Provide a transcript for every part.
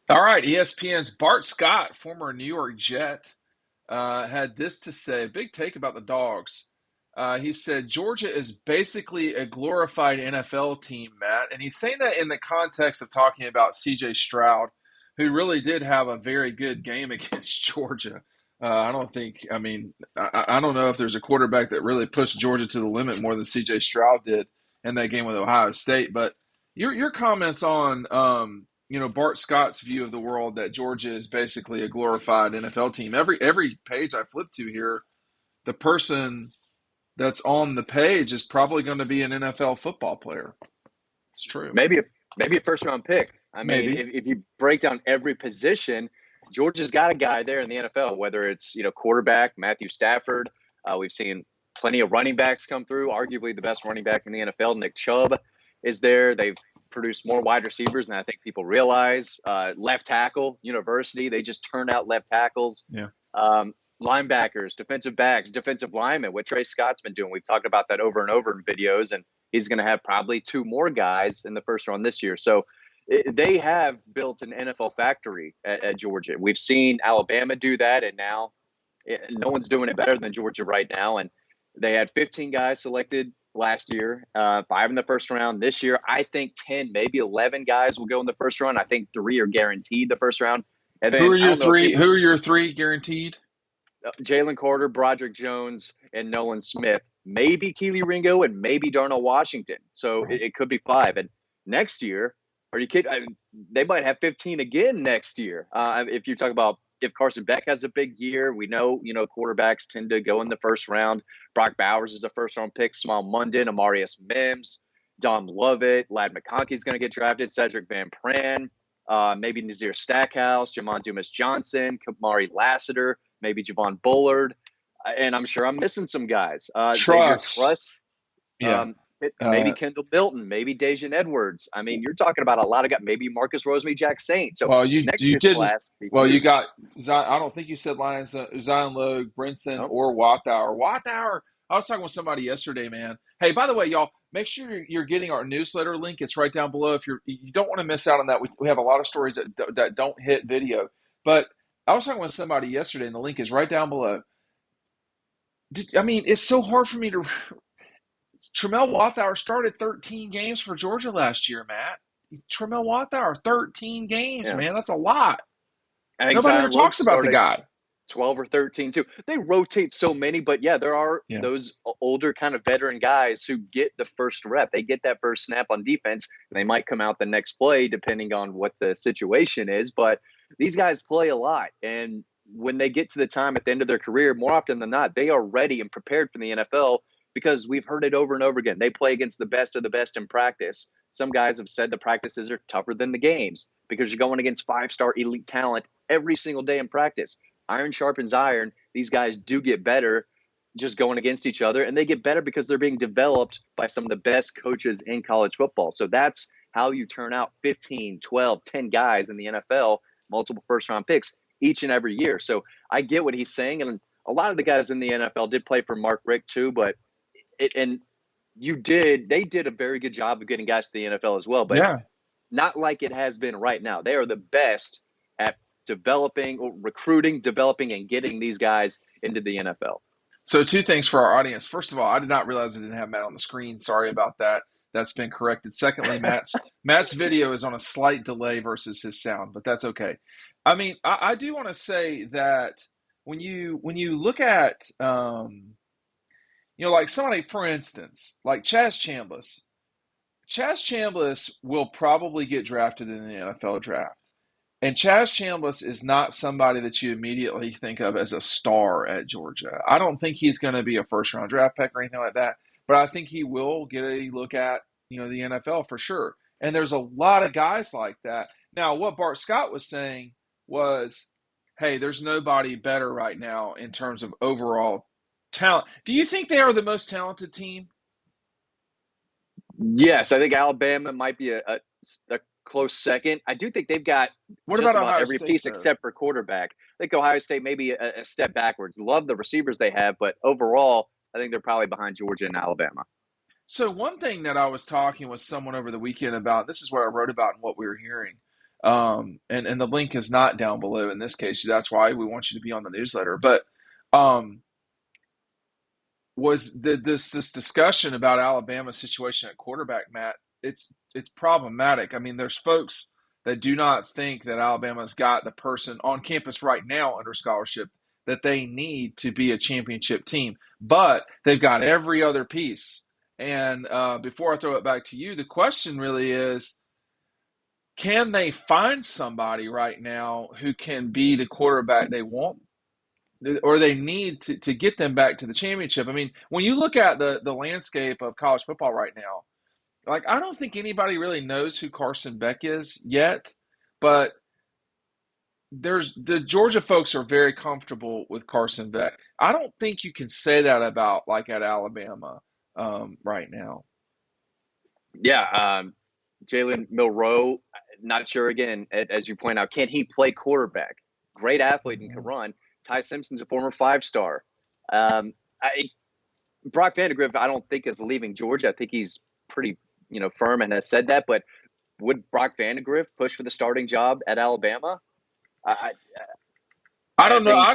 All right, ESPN's Bart Scott, former New York Jet, had this to say. Big take about the Dogs. He said Georgia is basically a glorified NFL team, Matt, and he's saying that in the context of talking about C.J. Stroud, who really did have a very good game against Georgia. I don't think. I mean, I don't know if there's a quarterback that really pushed Georgia to the limit more than C.J. Stroud did in that game with Ohio State. But your comments on Bart Scott's view of the world that Georgia is basically a glorified NFL team. Every page I flip to here, the person that's on the page is probably going to be an NFL football player. It's true. Maybe a maybe a first round pick. I mean, Maybe. if you break down every position, Georgia's got a guy there in the NFL. Whether it's quarterback Matthew Stafford, we've seen plenty of running backs come through. Arguably the best running back in the NFL, Nick Chubb, is there. They've produced more wide receivers than I think people realize. Left tackle, university, they just turned out left tackles. Yeah. Linebackers, defensive backs, defensive linemen, what Trey Scott's been doing. We've talked about that over and over in videos, and he's going to have probably two more guys in the first round this year. So they have built an NFL factory at Georgia. We've seen Alabama do that, and now no one's doing it better than Georgia right now. And they had 15 guys selected last year, five in the first round. This year, I think 10, maybe 11 guys will go in the first round. I think three are guaranteed the first round. And Who then are I your don't know if three? people, Who are your three guaranteed? Jalen Carter, Broderick Jones, and Nolan Smith, maybe Keely Ringo, and maybe Darnell Washington. So Right. it could be five. And next year, are you kidding? They might have 15 again next year. If you talk about if Carson Beck has a big year, we know quarterbacks tend to go in the first round. Brock Bowers is a first round pick. Small Munden, Amarius Mims, Dom Lovett, Lad McConkey is going to get drafted. Cedric Van Pran. Maybe Nazir Stackhouse, Jamon Dumas Johnson, Kamari Lassiter, maybe Javon Bullard, and I'm sure I'm missing some guys. Xavier Truss. Truss, Yeah. maybe Uh, Kendall Milton, maybe Dejan Edwards. I mean, you're talking about a lot of guys. Maybe Marcus Rosemy, Jack Saint. So well, you next you year's didn't. class be Well, you huge. got Zion. I don't think you said Lions. Zion Logue, Brinson, No, or Wathauer. Wathauer. I was talking with somebody yesterday, man. Hey, by the way, y'all, make sure you're getting our newsletter link. It's right down below. If you don't want to miss out on that, we have a lot of stories that don't hit video. But I was talking with somebody yesterday, and the link is right down below. I mean, it's so hard for me to. Tramel Wathauer started 13 games for Georgia last year, Matt. Tramel Wathauer, 13 games, yeah, man. That's a lot. I think Nobody ever Zion Logue talks about the started guy. 12 or 13 too. They rotate so many, but yeah, there are Yeah. those older kind of veteran guys who get the first rep. They get that first snap on defense, and they might come out the next play depending on what the situation is. But these guys play a lot, and when they get to the time at the end of their career, more often than not, they are ready and prepared for the NFL because we've heard it over and over again. They play against the best of the best in practice. Some guys have said the practices are tougher than the games because you're going against five-star elite talent every single day in practice. Iron sharpens iron. These guys do get better just going against each other, and they get better because they're being developed by some of the best coaches in college football. So that's how you turn out 15, 12, 10 guys in the NFL, multiple first round picks each and every year. So I get what he's saying. And a lot of the guys in the NFL did play for Mark Richt too, but they did a very good job of getting guys to the NFL as well, but Yeah. not like it has been right now. They are the best at developing, recruiting, developing, and getting these guys into the NFL. So two things for our audience. First of all, I did not realize I didn't have Matt on the screen. Sorry about that. That's been corrected. Secondly, Matt's video is on a slight delay versus his sound, but that's okay. I mean, I do want to say that when you look at like somebody, for instance, like Chaz Chambliss. Chaz Chambliss will probably get drafted in the NFL draft. And Chaz Chambliss is not somebody that you immediately think of as a star at Georgia. I don't think he's going to be a first round draft pick or anything like that, but I think he will get a look at, the NFL for sure. And there's a lot of guys like that. Now, what Bart Scott was saying was, hey, there's nobody better right now in terms of overall talent. Do you think they are the most talented team? Yes, I think Alabama might be a close second. I do think they've got What just about about Ohio every State piece though? except for quarterback. I think Ohio State maybe a step backwards. Love the receivers they have, but overall, I think they're probably behind Georgia and Alabama. So one thing that I was talking with someone over the weekend about, this is what I wrote about and what we were hearing. And the link is not down below in this case. That's why we want you to be on the newsletter. But um, was this discussion about Alabama's situation at quarterback, Matt? It's problematic. I mean, there's folks that do not think that Alabama's got the person on campus right now under scholarship that they need to be a championship team, but they've got every other piece. And before I throw it back to you, the question really is, can they find somebody right now who can be the quarterback they want, or they need to get them back to the championship? I mean, when you look at the landscape of college football right now, like, I don't think anybody really knows who Carson Beck is yet, but there's the Georgia folks are very comfortable with Carson Beck. I don't think you can say that about like at Alabama right now. Yeah, Jalen Milroe, not sure again, as you point out, can he play quarterback? Great athlete and can run. Ty Simpson's a former 5-star. I, Brock Vandagriff, I don't think is leaving Georgia. I think he's pretty, firm and has said that. But would Brock Vandagriff push for the starting job at Alabama? I, I I don't know. think,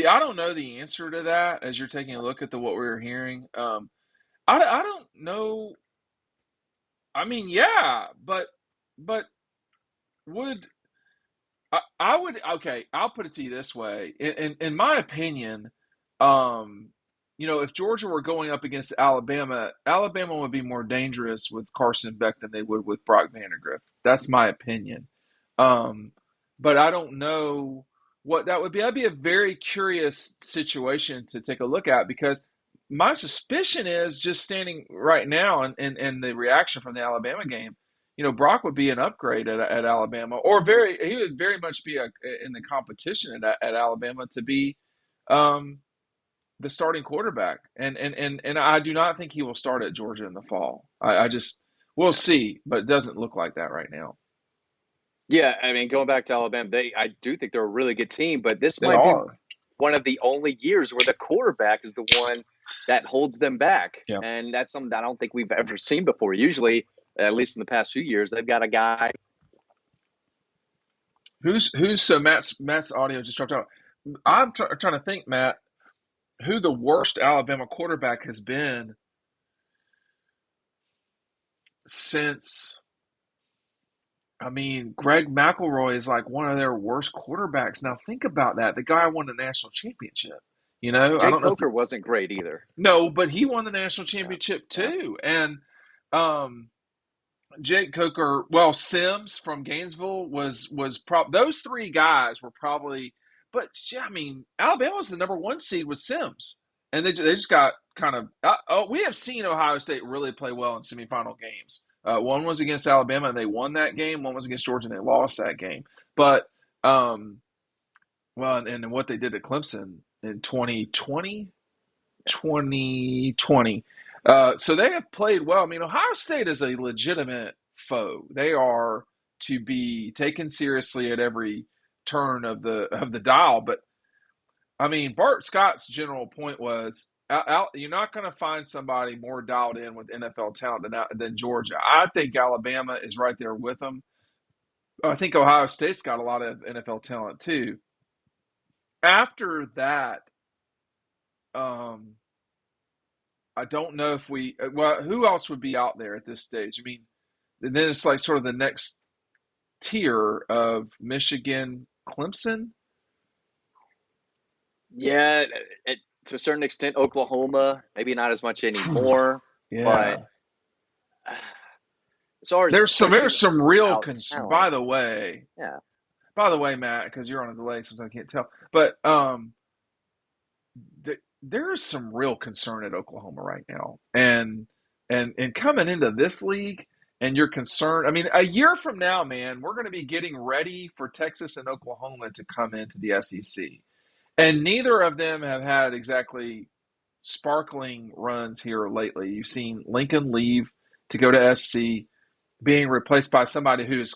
I don't know the answer to that. As you're taking a look at what we were hearing, I don't know. I mean, yeah, but would I would, okay, I'll put it to you this way. In my opinion, um, if Georgia were going up against Alabama, Alabama would be more dangerous with Carson Beck than they would with Brock Vandagriff. That's my opinion. Um, but I don't know what that would be. That'd be a very curious situation to take a look at, because my suspicion is, just standing right now and the reaction from the Alabama game, Brock would be an upgrade at Alabama, or he would very much be in the competition at Alabama to be um, the starting quarterback. And I do not think he will start at Georgia in the fall. I just, we'll see, but it doesn't look like that right now. yeah, I mean, going back to Alabama, I do think they're a really good team, but this They might be are. one of the only years where the quarterback is the one that holds them back. Yeah. And that's something that I don't think we've ever seen before. Usually, at least in the past few years, they've got a guy. Who's so Matt's audio just dropped out. I'm trying to think, Matt, who the worst Alabama quarterback has been since. I mean, Greg McElroy is like one of their worst quarterbacks. Now think about that. The guy won the national championship. I Jake don't know if Coker wasn't great either. no, but he won the national Yeah, championship yeah, too. And um, Jake Coker, well, Sims from Gainesville those three guys were probably. But yeah, I mean, Alabama was the number one seed with Sims, and they just got kind of. We have seen Ohio State really play well in semifinal games. One was against Alabama and they won that game. One was against Georgia and they lost that game. But well, and what they did to Clemson in 2020, 2020. So they have played well. I mean, Ohio State is a legitimate foe. They are to be taken seriously at every turn of the dial. But I mean, Bart Scott's general point was, you're not going to find somebody more dialed in with NFL talent than Georgia. I think Alabama is right there with them. I think Ohio State's got a lot of NFL talent too. After that, um, I don't know if well, who else would be out there at this stage? I mean, and then it's like sort of the next tier of Michigan, Clemson. yeah. To a certain extent, Oklahoma, maybe not as much anymore. But Yeah. as far as There's pushing some real out by talent, the way, yeah, Matt, because you're on a delay, sometimes I can't tell. But there is some real concern at Oklahoma right now, and coming into this league, and you're concerned. I mean, a year from now, man, we're going to be getting ready for Texas and Oklahoma to come into the SEC, and neither of them have had exactly sparkling runs here lately. You've seen Lincoln leave to go to SC, being replaced by somebody who's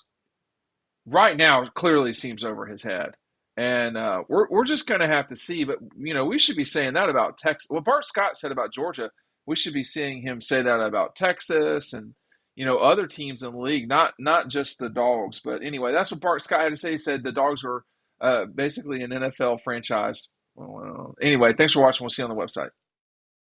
right now clearly seems over his head. And we're just going to have to see. But, we should be saying that about Texas. What Bart Scott said about Georgia, we should be seeing him say that about Texas and, other teams in the league, not just the Dogs. But anyway, that's what Bart Scott had to say. He said the Dogs were basically an NFL franchise. Well, anyway, thanks for watching. We'll see you on the website.